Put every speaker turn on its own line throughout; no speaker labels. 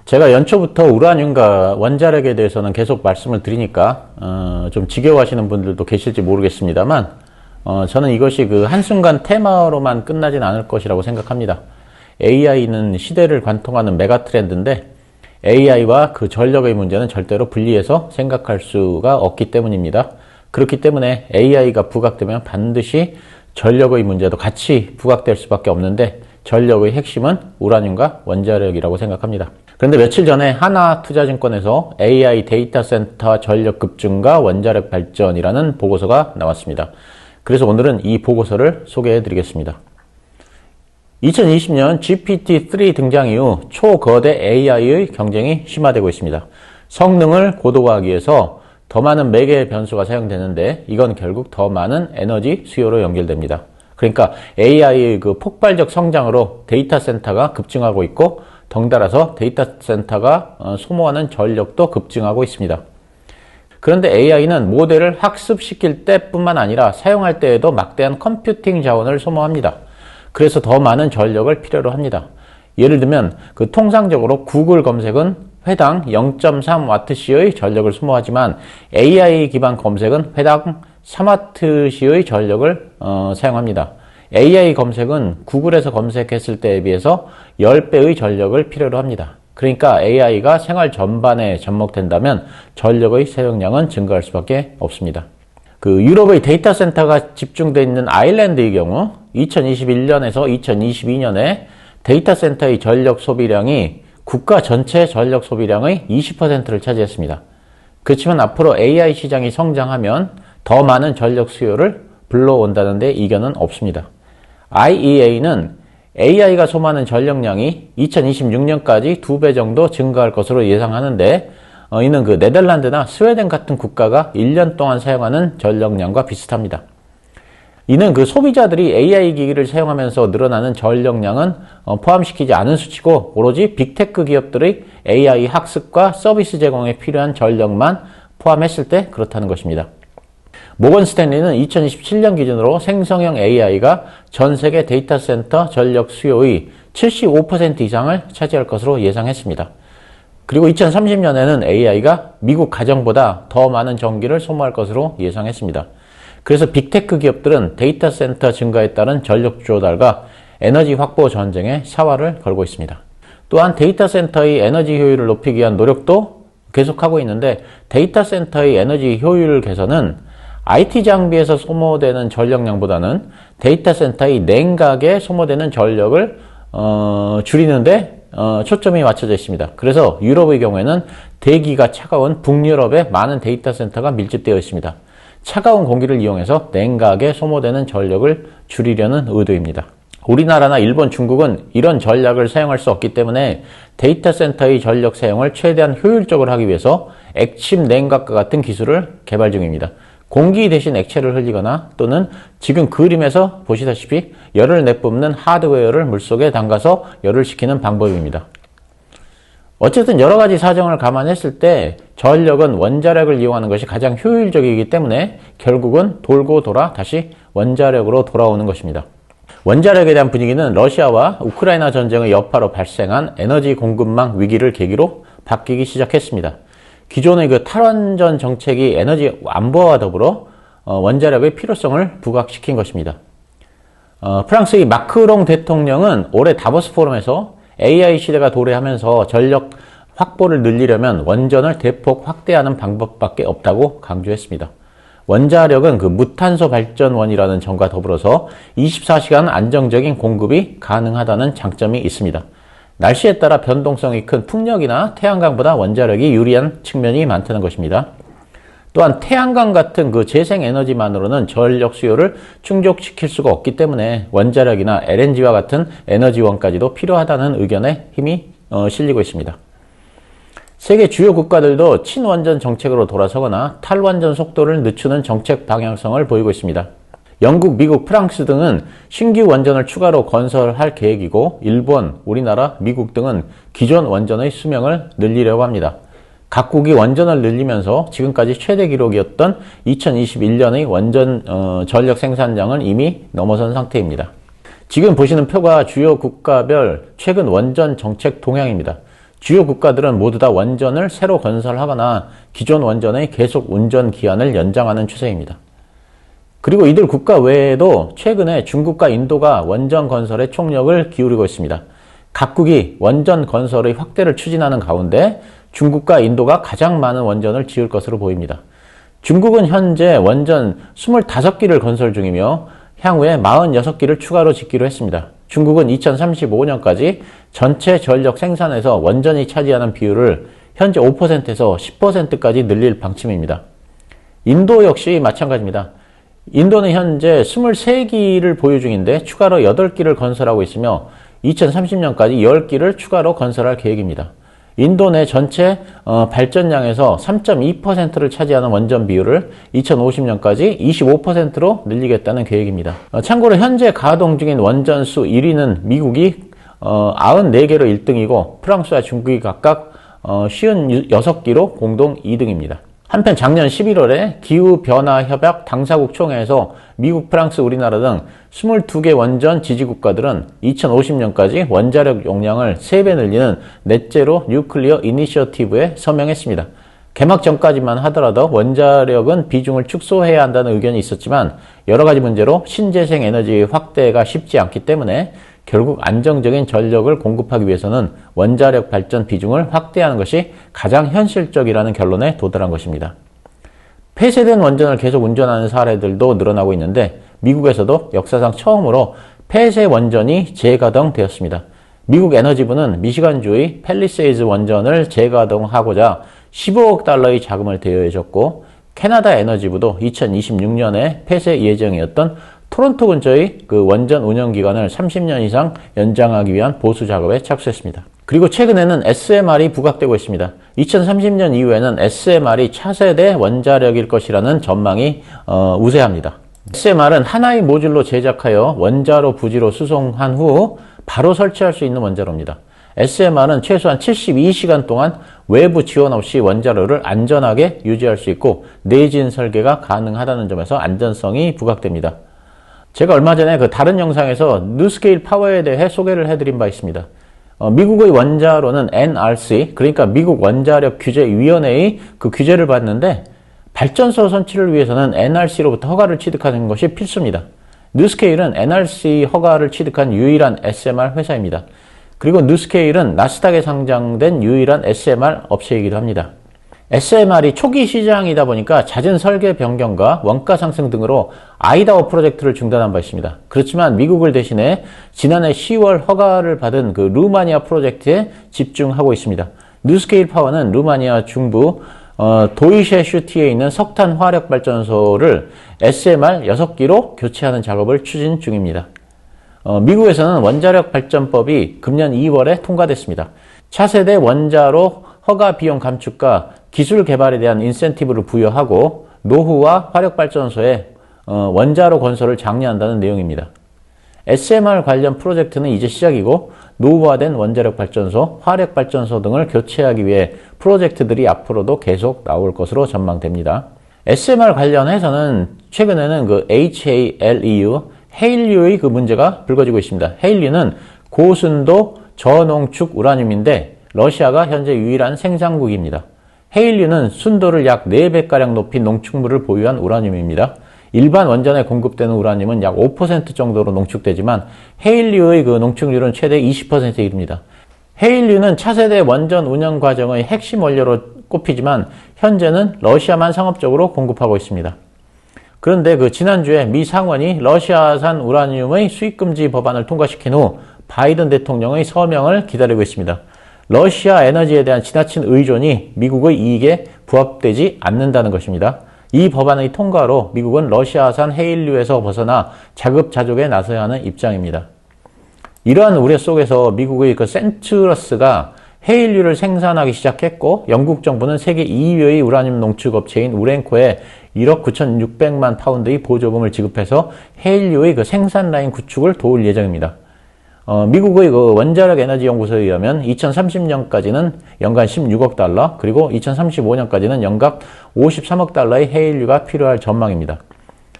제가 연초부터 우라늄과 원자력에 대해서는 계속 말씀을 드리니까 좀 지겨워하시는 분들도 계실지 모르겠습니다만 저는 이것이 그 한순간 테마로만 끝나진 않을 것이라고 생각합니다. AI는 시대를 관통하는 메가 트렌드인데 AI와 그 전력의 문제는 절대로 분리해서 생각할 수가 없기 때문입니다. 그렇기 때문에 AI가 부각되면 반드시 전력의 문제도 같이 부각될 수밖에 없는데 전력의 핵심은 우라늄과 원자력이라고 생각합니다. 그런데 며칠 전에 하나투자증권에서 AI 데이터 센터 전력 급증과 원자력 발전이라는 보고서가 나왔습니다. 그래서 오늘은 이 보고서를 소개해 드리겠습니다. 2020년 GPT-3 등장 이후 초거대 AI의 경쟁이 심화되고 있습니다. 성능을 고도화하기 위해서 더 많은 매개의 변수가 사용되는데 이건 결국 더 많은 에너지 수요로 연결됩니다. 그러니까 AI의 그 폭발적 성장으로 데이터 센터가 급증하고 있고 덩달아서 데이터 센터가 소모하는 전력도 급증하고 있습니다. 그런데 AI는 모델을 학습시킬 때뿐만 아니라 사용할 때에도 막대한 컴퓨팅 자원을 소모합니다. 그래서 더 많은 전력을 필요로 합니다. 예를 들면 그 통상적으로 구글 검색은 회당 0.3W의 전력을 소모하지만 AI 기반 검색은 회당 3W의 전력을 사용합니다. AI 검색은 구글에서 검색했을 때에 비해서 10배의 전력을 필요로 합니다. 그러니까 AI가 생활 전반에 접목된다면 전력의 사용량은 증가할 수밖에 없습니다. 그 유럽의 데이터 센터가 집중되어 있는 아일랜드의 경우 2021년에서 2022년에 데이터 센터의 전력 소비량이 국가 전체 전력 소비량의 20%를 차지했습니다. 그렇지만 앞으로 AI 시장이 성장하면 더 많은 전력 수요를 불러온다는 데 이견은 없습니다. IEA는 AI가 소모하는 전력량이 2026년까지 2배 정도 증가할 것으로 예상하는데 이는 그 네덜란드나 스웨덴 같은 국가가 1년 동안 사용하는 전력량과 비슷합니다. 이는 그 소비자들이 AI 기기를 사용하면서 늘어나는 전력량은 포함시키지 않은 수치고 오로지 빅테크 기업들의 AI 학습과 서비스 제공에 필요한 전력만 포함했을 때 그렇다는 것입니다. 모건 스탠리는 2027년 기준으로 생성형 AI가 전 세계 데이터 센터 전력 수요의 75% 이상을 차지할 것으로 예상했습니다. 그리고 2030년에는 AI가 미국 가정보다 더 많은 전기를 소모할 것으로 예상했습니다. 그래서 빅테크 기업들은 데이터 센터 증가에 따른 전력 조달과 에너지 확보 전쟁에 사활을 걸고 있습니다. 또한 데이터 센터의 에너지 효율을 높이기 위한 노력도 계속하고 있는데 데이터 센터의 에너지 효율 개선은 IT 장비에서 소모되는 전력량보다는 데이터 센터의 냉각에 소모되는 전력을 줄이는데 초점이 맞춰져 있습니다. 그래서 유럽의 경우에는 대기가 차가운 북유럽에 많은 데이터 센터가 밀집되어 있습니다. 차가운 공기를 이용해서 냉각에 소모되는 전력을 줄이려는 의도입니다. 우리나라나 일본, 중국은 이런 전략을 사용할 수 없기 때문에 데이터 센터의 전력 사용을 최대한 효율적으로 하기 위해서 액침 냉각과 같은 기술을 개발 중입니다. 공기 대신 액체를 흘리거나 또는 지금 그림에서 보시다시피 열을 내뿜는 하드웨어를 물속에 담가서 열을 식히는 방법입니다. 어쨌든 여러 가지 사정을 감안했을 때 전력은 원자력을 이용하는 것이 가장 효율적이기 때문에 결국은 돌고 돌아 다시 원자력으로 돌아오는 것입니다. 원자력에 대한 분위기는 러시아와 우크라이나 전쟁의 여파로 발생한 에너지 공급망 위기를 계기로 바뀌기 시작했습니다. 기존의 그 탈원전 정책이 에너지 안보와 더불어 원자력의 필요성을 부각시킨 것입니다. 프랑스의 마크롱 대통령은 올해 다보스 포럼에서 AI 시대가 도래하면서 전력 확보를 늘리려면 원전을 대폭 확대하는 방법밖에 없다고 강조했습니다. 원자력은 그 무탄소 발전원이라는 점과 더불어서 24시간 안정적인 공급이 가능하다는 장점이 있습니다. 날씨에 따라 변동성이 큰 풍력이나 태양광보다 원자력이 유리한 측면이 많다는 것입니다. 또한 태양광 같은 그 재생에너지만으로는 전력 수요를 충족시킬 수가 없기 때문에 원자력이나 LNG와 같은 에너지원까지도 필요하다는 의견에 힘이 실리고 있습니다. 세계 주요 국가들도 친원전 정책으로 돌아서거나 탈원전 속도를 늦추는 정책 방향성을 보이고 있습니다. 영국, 미국, 프랑스 등은 신규 원전을 추가로 건설할 계획이고 일본, 우리나라, 미국 등은 기존 원전의 수명을 늘리려고 합니다. 각국이 원전을 늘리면서 지금까지 최대 기록이었던 2021년의 원전 전력 생산량은 이미 넘어선 상태입니다. 지금 보시는 표가 주요 국가별 최근 원전 정책 동향입니다. 주요 국가들은 모두 다 원전을 새로 건설하거나 기존 원전의 계속 운전 기한을 연장하는 추세입니다. 그리고 이들 국가 외에도 최근에 중국과 인도가 원전 건설에 총력을 기울이고 있습니다. 각국이 원전 건설의 확대를 추진하는 가운데 중국과 인도가 가장 많은 원전을 지을 것으로 보입니다. 중국은 현재 원전 25기를 건설 중이며 향후에 46기를 추가로 짓기로 했습니다. 중국은 2035년까지 전체 전력 생산에서 원전이 차지하는 비율을 현재 5%에서 10%까지 늘릴 방침입니다. 인도 역시 마찬가지입니다. 인도는 현재 23기를 보유 중인데 추가로 8기를 건설하고 있으며 2030년까지 10기를 추가로 건설할 계획입니다. 인도 내 전체 발전량에서 3.2%를 차지하는 원전 비율을 2050년까지 25%로 늘리겠다는 계획입니다. 참고로 현재 가동 중인 원전 수 1위는 미국이 94개로 1등이고 프랑스와 중국이 각각 56기로 공동 2등입니다. 한편 작년 11월에 기후변화협약 당사국 총회에서 미국, 프랑스, 우리나라 등 22개 원전 지지국가들은 2050년까지 원자력 용량을 3배 늘리는 넷제로 뉴클리어 이니셔티브에 서명했습니다. 개막 전까지만 하더라도 원자력은 비중을 축소해야 한다는 의견이 있었지만 여러 가지 문제로 신재생 에너지 확대가 쉽지 않기 때문에 결국 안정적인 전력을 공급하기 위해서는 원자력 발전 비중을 확대하는 것이 가장 현실적이라는 결론에 도달한 것입니다. 폐쇄된 원전을 계속 운전하는 사례들도 늘어나고 있는데 미국에서도 역사상 처음으로 폐쇄 원전이 재가동되었습니다. 미국 에너지부는 미시간주의 팰리세이즈 원전을 재가동하고자 15억 달러의 자금을 대여해줬고 캐나다 에너지부도 2026년에 폐쇄 예정이었던 토론토 근처의 그 원전 운영 기간을 30년 이상 연장하기 위한 보수 작업에 착수했습니다. 그리고 최근에는 SMR이 부각되고 있습니다. 2030년 이후에는 SMR이 차세대 원자력일 것이라는 전망이 우세합니다. SMR은 하나의 모듈로 제작하여 원자로 부지로 수송한 후 바로 설치할 수 있는 원자로입니다. SMR은 최소한 72시간 동안 외부 지원 없이 원자로를 안전하게 유지할 수 있고 내진 설계가 가능하다는 점에서 안전성이 부각됩니다. 제가 얼마 전에 그 다른 영상에서 뉴스케일 파워에 대해 소개를 해드린 바 있습니다. 미국의 원자로는 NRC, 그러니까 미국 원자력 규제위원회의 그 규제를 받는데 발전소 선치를 위해서는 NRC로부터 허가를 취득하는 것이 필수입니다. 뉴스케일은 NRC 허가를 취득한 유일한 SMR 회사입니다. 그리고 뉴스케일은 나스닥에 상장된 유일한 SMR 업체이기도 합니다. SMR이 초기 시장이다 보니까 잦은 설계 변경과 원가 상승 등으로 아이다호 프로젝트를 중단한 바 있습니다. 그렇지만 미국을 대신해 지난해 10월 허가를 받은 그 루마니아 프로젝트에 집중하고 있습니다. 뉴스케일 파워는 루마니아 중부 도이셰 슈티에 있는 석탄 화력 발전소를 SMR 6기로 교체하는 작업을 추진 중입니다. 미국에서는 원자력 발전법이 금년 2월에 통과됐습니다. 차세대 원자로 허가 비용 감축과 기술 개발에 대한 인센티브를 부여하고 노후와 화력발전소에 원자로 건설을 장려한다는 내용입니다. SMR 관련 프로젝트는 이제 시작이고 노후화된 원자력 발전소, 화력 발전소 등을 교체하기 위해 프로젝트들이 앞으로도 계속 나올 것으로 전망됩니다. SMR 관련해서는 최근에는 그 HALEU, 헤일류의 그 문제가 불거지고 있습니다. 헤일류는 고순도 저농축 우라늄인데 러시아가 현재 유일한 생산국입니다. 헤일류는 순도를 약 4배가량 높인 농축물을 보유한 우라늄입니다. 일반 원전에 공급되는 우라늄은 약 5% 정도로 농축되지만 헤일류의 그 농축률은 최대 20%에 이릅니다. 헤일류는 차세대 원전 운영 과정의 핵심 원료로 꼽히지만 현재는 러시아만 상업적으로 공급하고 있습니다. 그런데 그 지난주에 미 상원이 러시아산 우라늄의 수입금지 법안을 통과시킨 후 바이든 대통령의 서명을 기다리고 있습니다. 러시아 에너지에 대한 지나친 의존이 미국의 이익에 부합되지 않는다는 것입니다. 이 법안의 통과로 미국은 러시아산 헤일류에서 벗어나 자급자족에 나서야 하는 입장입니다. 이러한 우려 속에서 미국의 그 센트러스가 헤일류를 생산하기 시작했고 영국 정부는 세계 2위의 우라늄 농축업체인 우렌코에 1억 9,600만 파운드의 보조금을 지급해서 헤일류의 그 생산 라인 구축을 도울 예정입니다. 미국의 그 원자력 에너지 연구소에 의하면 2030년까지는 연간 16억 달러, 그리고 2035년까지는 연간 53억 달러의 헤일류가 필요할 전망입니다.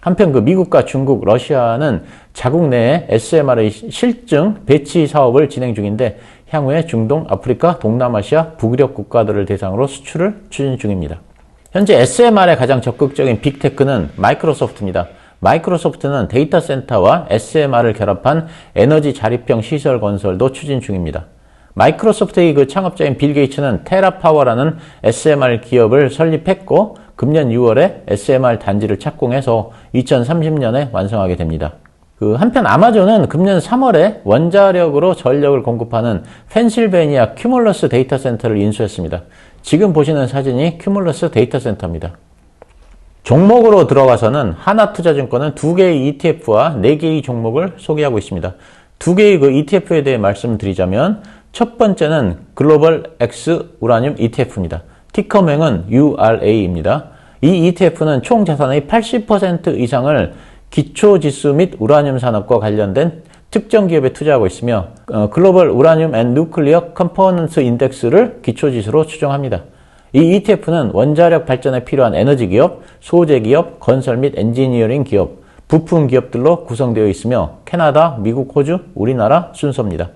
한편 그 미국과 중국, 러시아는 자국 내에 SMR의 실증 배치 사업을 진행 중인데 향후에 중동, 아프리카, 동남아시아, 북유럽 국가들을 대상으로 수출을 추진 중입니다. 현재 SMR에 가장 적극적인 빅테크는 마이크로소프트입니다. 마이크로소프트는 데이터 센터와 SMR을 결합한 에너지 자립형 시설 건설도 추진 중입니다. 마이크로소프트의 그 창업자인 빌 게이츠는 테라파워라는 SMR 기업을 설립했고 금년 6월에 SMR 단지를 착공해서 2030년에 완성하게 됩니다. 한편 아마존은 금년 3월에 원자력으로 전력을 공급하는 펜실베니아 큐뮬러스 데이터 센터를 인수했습니다. 지금 보시는 사진이 큐뮬러스 데이터 센터입니다. 종목으로 들어가서는 하나투자증권은 2개의 ETF와 4개의 종목을 소개하고 있습니다. 2개의 그 ETF에 대해 말씀드리자면 첫 번째는 글로벌 X 우라늄 ETF입니다. 티커명은 URA입니다. 이 ETF는 총 자산의 80% 이상을 기초지수 및 우라늄 산업과 관련된 특정 기업에 투자하고 있으며 글로벌 우라늄 앤 뉴클리어 컴포넌트 인덱스를 기초지수로 추정합니다. 이 ETF는 원자력 발전에 필요한 에너지 기업, 소재 기업, 건설 및 엔지니어링 기업, 부품 기업들로 구성되어 있으며 캐나다, 미국, 호주, 우리나라 순서입니다.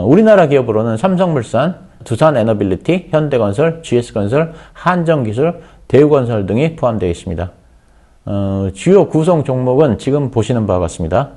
우리나라 기업으로는 삼성물산, 두산에너빌리티, 현대건설, GS건설, 한정기술, 대우건설 등이 포함되어 있습니다. 주요 구성 종목은 지금 보시는 바와 같습니다.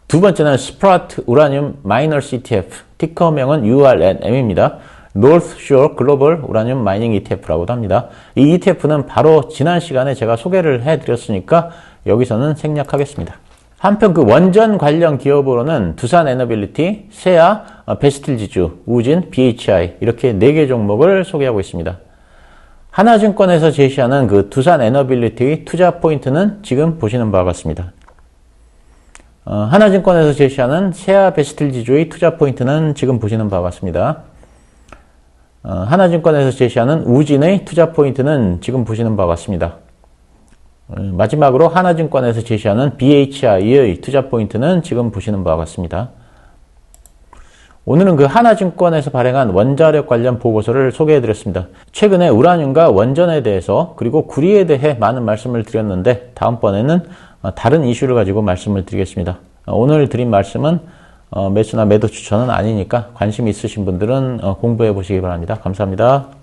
두 번째는 스프라트 우라늄 마이너스 ETF, 티커명은 URNM입니다. North Shore Global Uranium Mining ETF라고도 합니다. 이 ETF는 바로 지난 시간에 제가 소개를 해드렸으니까 여기서는 생략하겠습니다. 한편 그 원전 관련 기업으로는 두산에너빌리티, 세아, 베스틸지주, 우진, BHI 이렇게 4개 종목을 소개하고 있습니다. 하나증권에서 제시하는 그 두산에너빌리티의 투자 포인트는 지금 보시는 바와 같습니다. 하나증권에서 제시하는 세아 베스틸지주의 투자 포인트는 지금 보시는 바와 같습니다. 하나증권에서 제시하는 우진의 투자 포인트는 지금 보시는 바와 같습니다. 마지막으로 하나증권에서 제시하는 BHI의 투자 포인트는 지금 보시는 바와 같습니다. 오늘은 그 하나증권에서 발행한 원자력 관련 보고서를 소개해드렸습니다. 최근에 우라늄과 원전에 대해서 그리고 구리에 대해 많은 말씀을 드렸는데 다음번에는 다른 이슈를 가지고 말씀을 드리겠습니다. 오늘 드린 말씀은 매수나 매도 추천은 아니니까 관심 있으신 분들은 공부해 보시기 바랍니다. 감사합니다.